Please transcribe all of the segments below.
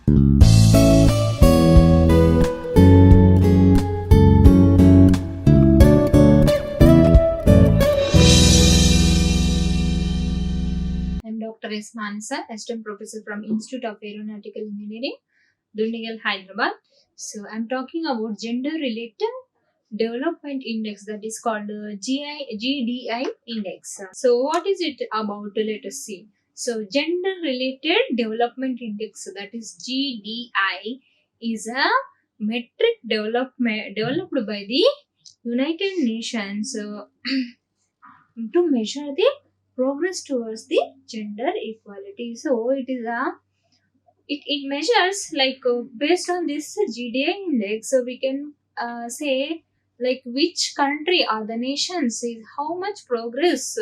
I'm Dr. S. Manasa, Assistant Professor from Institute of Aeronautical Engineering, Dundigal, Hyderabad. So I'm talking about gender-related development index, that is called GDI index. So what is it about? Let us see. So gender-related development index, that is GDI, is a metric developed by the United Nations to measure the progress towards the gender equality. So it measures like based on this GDI index, so we can say like which country or the nations is how much progress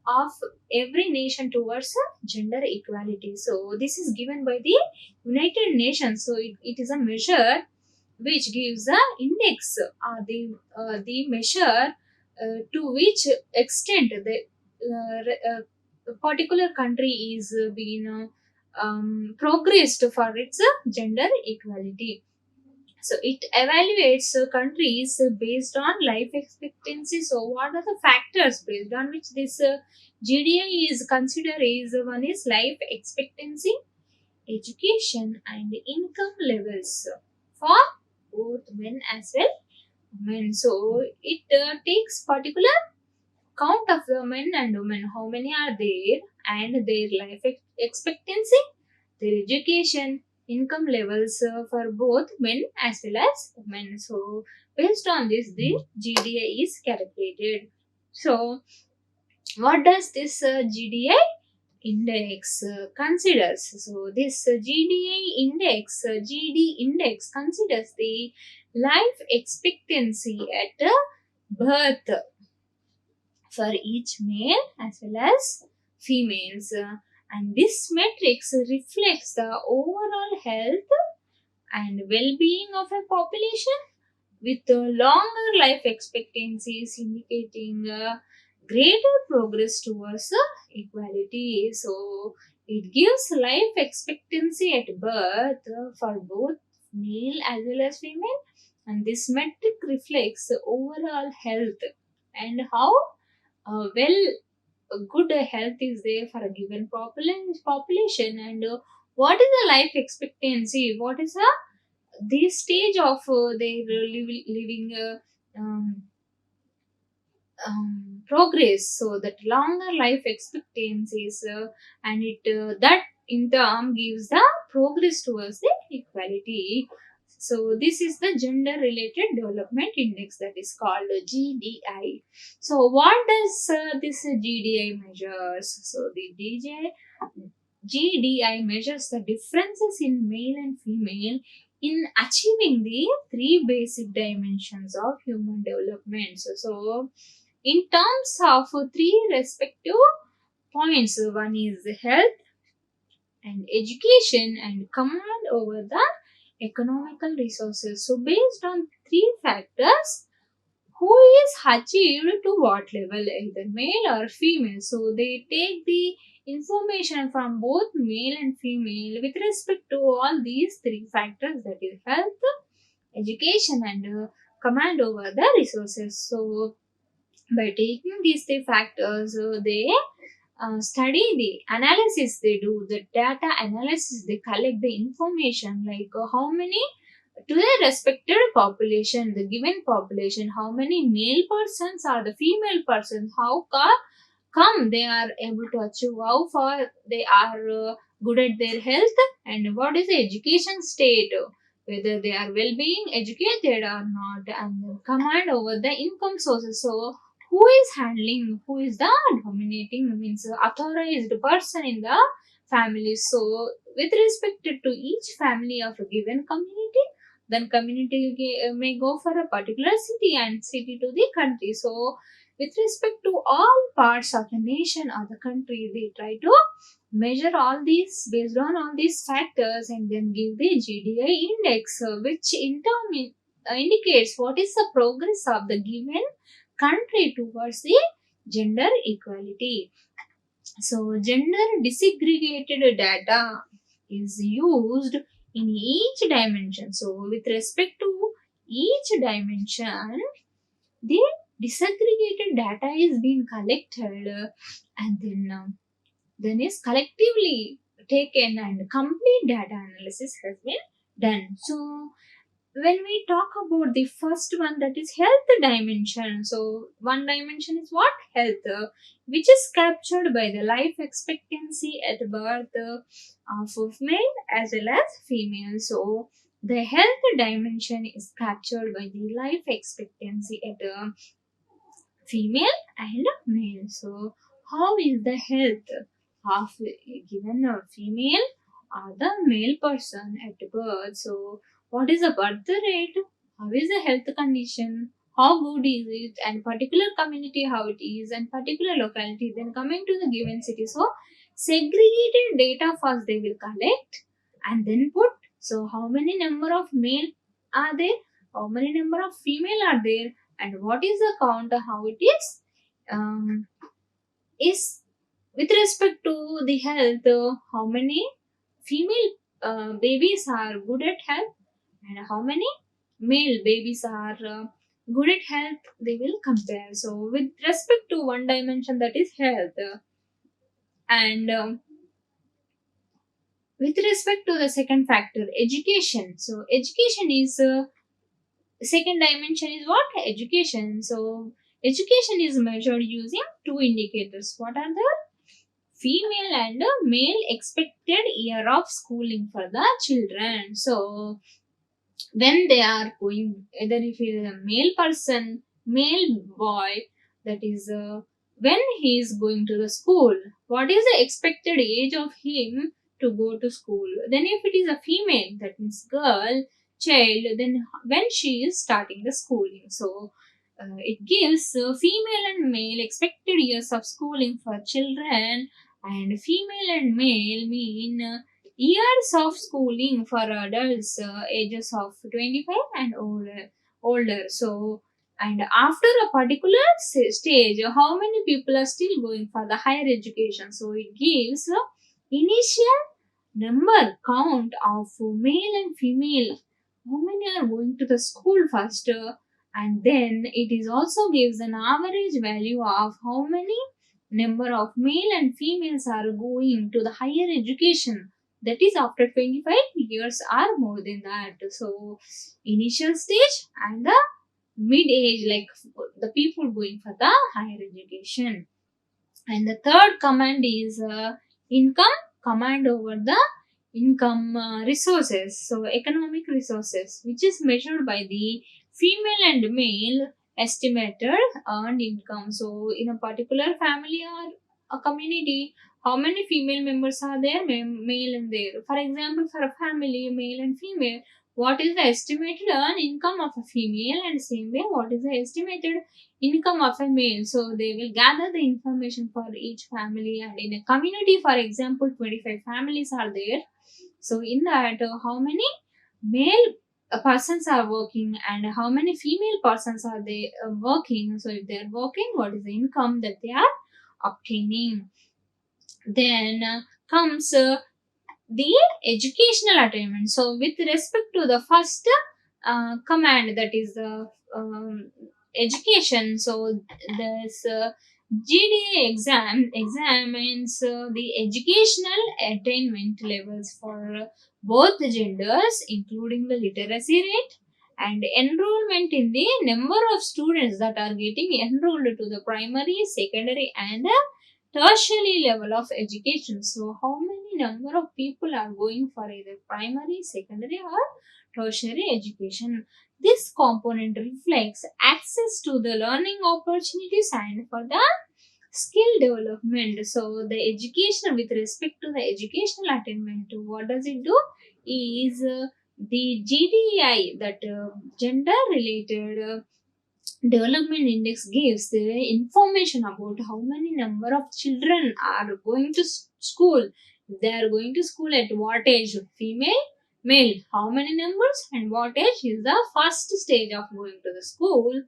of every nation towards gender equality. So this is given by the United Nations. So it is a measure which gives a index, the measure to which extent the particular country is being progressed for its gender equality. So it evaluates countries based on life expectancy. So what are the factors based on which this GDI is considered? Is one is life expectancy, education, and income levels for both men as well women. So it takes particular count of the men and women, how many are there, and their life expectancy, their education, income levels for both men as well as women. So based on this, the GDI is calculated. So what does this GDI index considers? So this GDI index, GD index considers the life expectancy at birth for each male as well as females. And this matrix reflects the overall health and well-being of a population with longer life expectancies indicating greater progress towards equality. So it gives life expectancy at birth for both male as well as female, and this metric reflects the overall health and how well good health is there for a given population, and what is the life expectancy, what is the stage of their living progress. So that longer life expectancies and it that in turn gives the progress towards the equality. So this is the gender related development index, that is called GDI. So what does this GDI measures? So the GDI measures the differences in male and female in achieving the three basic dimensions of human development. So in terms of three respective points, one is health and education and command over the economical resources. So based on three factors, who is achieved to what level, either male or female. So they take the information from both male and female with respect to all these three factors, that is health, education, and command over the resources. So by taking these three factors, they study the analysis, they do the data analysis, they collect the information like how many to the respected population, the given population, how many male persons or the female persons, how come they are able to achieve, how far they are good at their health, and what is the education state, whether they are well being educated or not, and then command over the income sources. So who is handling, who is the dominating, means authorized person in the family. So with respect to each family of a given community, then community may go for a particular city and city to the country. So with respect to all parts of the nation or the country, they try to measure all these based on all these factors and then give the GDI index, which in turn indicates what is the progress of the given country towards the gender equality. So gender disaggregated data is used in each dimension. So with respect to each dimension, the disaggregated data is being collected, and then is collectively taken, and complete data analysis has been done. So when we talk about the first one, that is health dimension, so one dimension is what? Health, which is captured by the life expectancy at birth of male as well as female. So the health dimension is captured by the life expectancy at female and male. So, how is the health of a given female or the male person at birth? So, what is the birth rate? How is the health condition? How good is it? And particular community how it is, and particular locality. Then coming to the given city. So, segregated data first they will collect and then put. So, how many number of male are there? How many number of female are there? And what is the count, how it is with respect to the health, how many female babies are good at health, and how many male babies are good at health, they will compare. So with respect to one dimension, that is health, and with respect to the second factor, education. So education is second dimension is what? Education. So education is measured using two indicators. What are the? Female and male expected year of schooling for the children. So when they are going, either if he is a male person, male boy, that is when he is going to the school, what is the expected age of him to go to school? Then if it is a female, that means girl, child, then when she is starting the schooling. So it gives female and male expected years of schooling for children, and female and male mean years of schooling for adults ages of 25 and older. So and after a particular stage, how many people are still going for the higher education? So it gives initial number count of male and female, how many are going to the school first, and then it is also gives an average value of how many number of male and females are going to the higher education, that is after 25 years or more than that. So initial stage and the mid age, like the people going for the higher education. And the third command is income, command over the income resources, so economic resources, which is measured by the female and male estimated earned income. So in a particular family or a community, how many female members are there, male and there? For example, for a family male and female, what is the estimated earned income of a female, and same way what is the estimated income of a male? So they will gather the information for each family, and in a community, for example, 25 families are there. So in that, how many male persons are working and how many female persons are they working? So if they are working, what is the income that they are obtaining? Then comes the educational attainment. So with respect to the first command, that is the education. So this GDI exam examines the educational attainment levels for both genders, including the literacy rate and enrollment in the number of students that are getting enrolled to the primary, secondary, and tertiary level of education. So how many number of people are going for either primary, secondary, or tertiary education? This component reflects access to the learning opportunities and for the skill development. So the education, with respect to the educational attainment, what does it do? Is the GDI, that gender related development index, gives the information about how many number of children are going to school. They are going to school at what age? Female, male, how many numbers, and what age is the first stage of going to the school?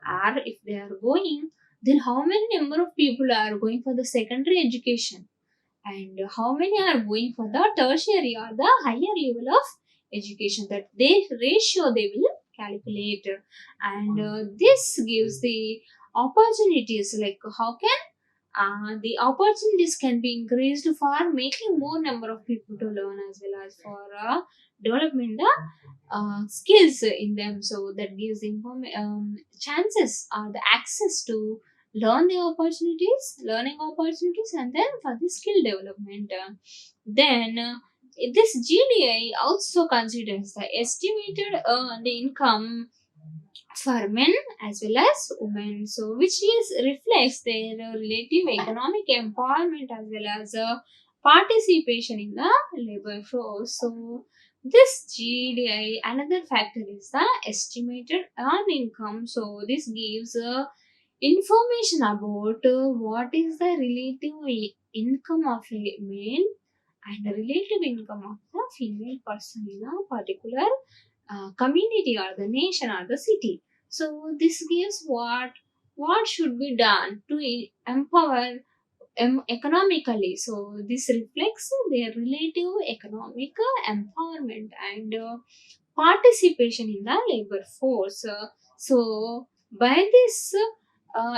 Or if they are going, then how many number of people are going for the secondary education, and how many are going for the tertiary or the higher level of education, that they ratio they will calculate. And this gives the opportunities, like how can the opportunities can be increased for making more number of people to learn, as well as for development the skills in them. So that gives chances, the access to learning opportunities, and then for the skill development. Then this GDI also considers the estimated earned income for men as well as women, so which reflects their relative economic empowerment as well as participation in the labor force. So this GDI, another factor is the estimated earned income. So this gives information about what is the relative income of a male and the relative income of the female person in a particular community or the nation or the city. So this gives what should be done to empower economically. So this reflects their relative economic empowerment and participation in the labor force. So by this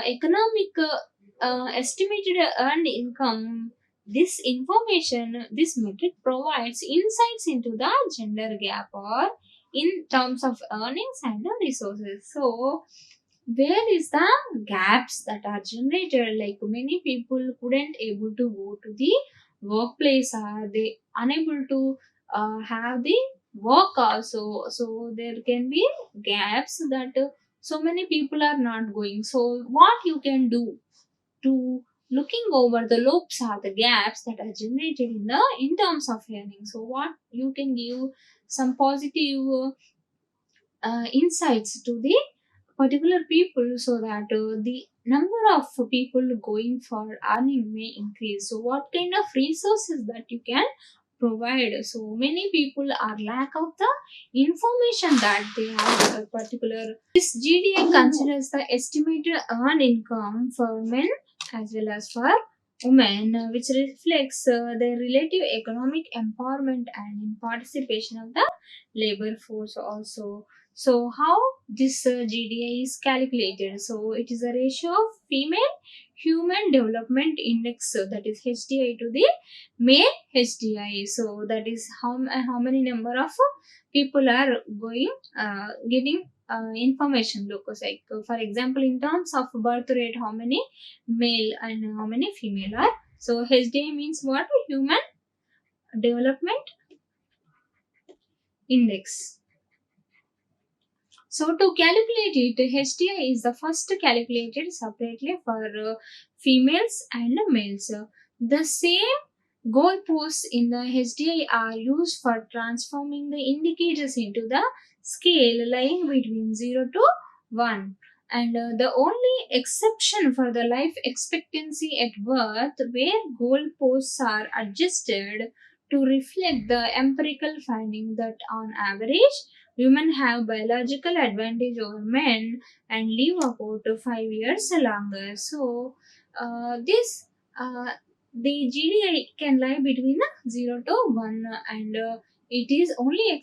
economic estimated earned income, this information, this metric provides insights into the gender gap or in terms of earnings and the resources. So where is the gaps that are generated, like many people couldn't able to go to the workplace, are they unable to have the work also, so there can be gaps that so many people are not going. So what you can do to looking over the loops or the gaps that are generated in terms of learning, so what you can give some positive insights to the particular people, so that the number of people going for earning may increase. So what kind of resources that you can provide? So many people are lack of the information that they have a particular. This GDI considers the estimated earned income for men as well as for women, which reflects their relative economic empowerment and in participation of the labor force also. So how this GDI is calculated? So it is a ratio of female human development index, that is HDI, to the male HDI. So that is how many number of people are going getting information. Look, like for example, in terms of birth rate, how many male and how many female are. So HDI means what? Human development index. So to calculate it, HDI is the first calculated separately for females and males. The same goalposts in the HDI are used for transforming the indicators into the scale lying between 0 to 1. And the only exception for the life expectancy at birth, where goalposts are adjusted to reflect the empirical finding that on average women have biological advantage over men and live about 5 years longer. So, this the GDI can lie between 0 to 1, and it is only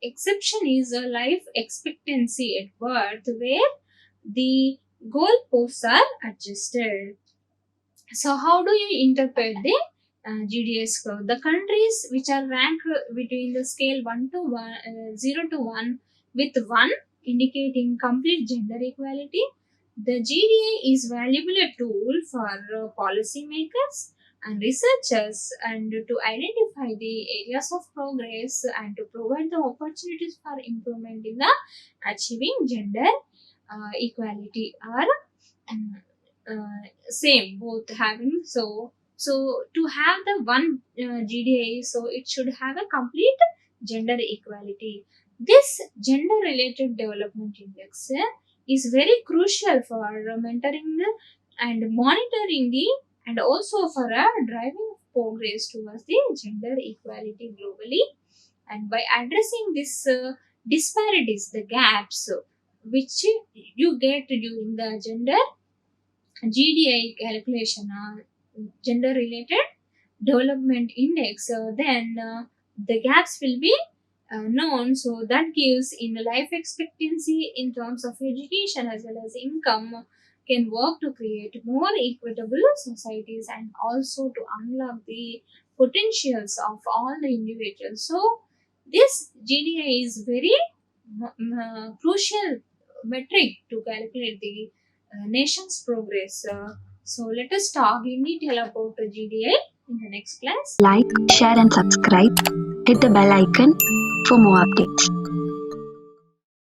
exception is a life expectancy at birth, where the goalposts are adjusted. So, how do you interpret the GDS curve? The countries which are ranked between the scale 1 to 1, 0 to 1, with 1 indicating complete gender equality, the GDA is valuable a tool for policymakers and researchers, and to identify the areas of progress and to provide the opportunities for improvement in the achieving gender equality, or um, same both having. So to have the one GDA, so it should have a complete gender equality. This gender related development index is very crucial for mentoring and monitoring the, and also for driving progress towards the gender equality globally. And by addressing this disparities, the gaps which you get during the gender GDI calculation, gender related development index, then the gaps will be known, so that gives in life expectancy in terms of education as well as income, can work to create more equitable societies and also to unlock the potentials of all the individuals. So this GDI is very crucial metric to calculate the nation's progress. So let us talk in detail about the GDI in the next class. Like, share, and subscribe. Hit the bell icon for more updates.